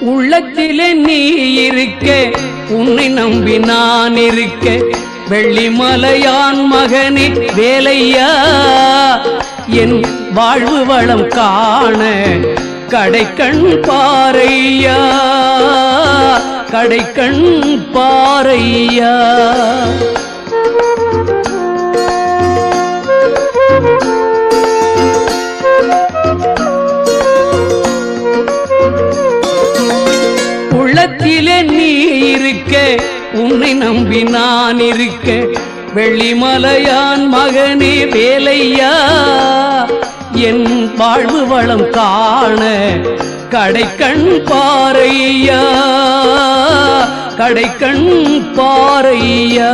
உள்ளத்திலே நீ இருக்க, உன்னை நம்பி நான் இருக்க, வெள்ளிமலையான் மகனே வேலையா, என் வாழ்வு வளம் காண கடைக்கண் பாரையா, கடைக்கண் பாரையா. உள்ளத்திலே நீ இருக்க, உன்னை நம்பி நான் இருக்க, வெள்ளிமலையான் மகனே வேலையா, என் வாழ்வு வளம் காண கடைக்கண் பாரையா, கடைக்கண் பாரையா.